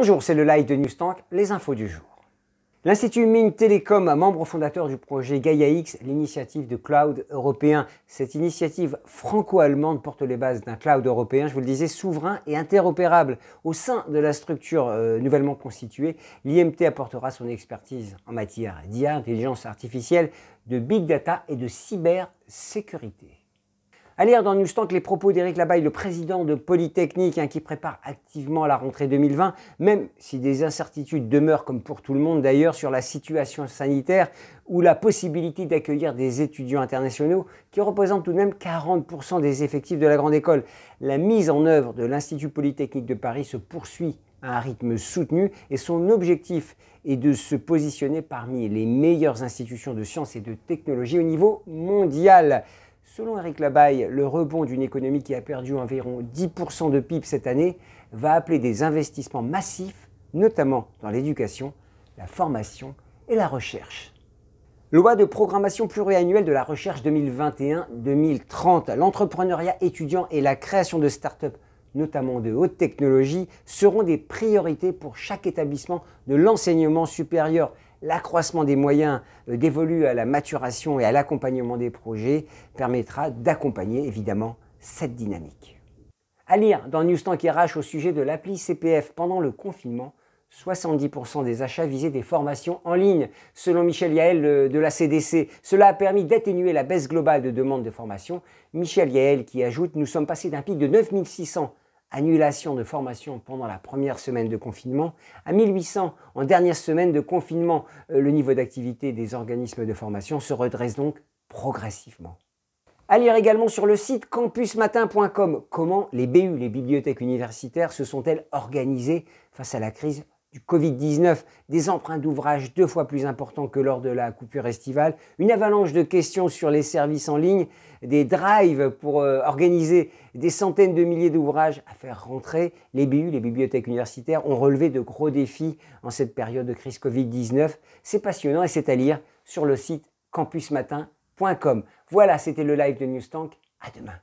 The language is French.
Bonjour, c'est le live de Newstank, les infos du jour. L'Institut Mines Télécom, membre fondateur du projet Gaia-X, l'initiative de cloud européen. Cette initiative franco-allemande porte les bases d'un cloud européen, je vous le disais, souverain et interopérable. Au sein de la structure nouvellement constituée, l'IMT apportera son expertise en matière d'IA, intelligence artificielle, de big data et de cybersécurité. À lire dans Newstank les propos d'Éric Labaille, le président de Polytechnique, qui prépare activement la rentrée 2020, même si des incertitudes demeurent, comme pour tout le monde d'ailleurs, sur la situation sanitaire ou la possibilité d'accueillir des étudiants internationaux qui représentent tout de même 40% des effectifs de la grande école. La mise en œuvre de l'Institut Polytechnique de Paris se poursuit à un rythme soutenu et son objectif est de se positionner parmi les meilleures institutions de sciences et de technologie au niveau mondial. Selon Éric Labaille, le rebond d'une économie qui a perdu environ 10% de PIB cette année va appeler des investissements massifs, notamment dans l'éducation, la formation et la recherche. Loi de programmation pluriannuelle de la recherche 2021-2030. L'entrepreneuriat étudiant et la création de start-up, notamment de haute technologie, seront des priorités pour chaque établissement de l'enseignement supérieur. L'accroissement des moyens dévolus à la maturation et à l'accompagnement des projets permettra d'accompagner évidemment cette dynamique. À lire dans Newstank RH au sujet de l'appli CPF pendant le confinement, 70% des achats visaient des formations en ligne. Selon Michel Yael de la CDC, cela a permis d'atténuer la baisse globale de demande de formation. Michel Yael qui ajoute « Nous sommes passés d'un pic de 9600 annulation de formation pendant la première semaine de confinement à 1800 en dernière semaine de confinement. Le niveau d'activité des organismes de formation se redresse donc progressivement. À lire également sur le site campusmatin.com, comment les BU, les bibliothèques universitaires, se sont-elles organisées face à la crise du Covid-19, des emprunts d'ouvrages 2 fois plus importants que lors de la coupure estivale, une avalanche de questions sur les services en ligne, des drives pour organiser des centaines de milliers d'ouvrages à faire rentrer. Les BU, les bibliothèques universitaires, ont relevé de gros défis en cette période de crise Covid-19. C'est passionnant et c'est à lire sur le site campusmatin.com. Voilà, c'était le live de Newstank. À demain.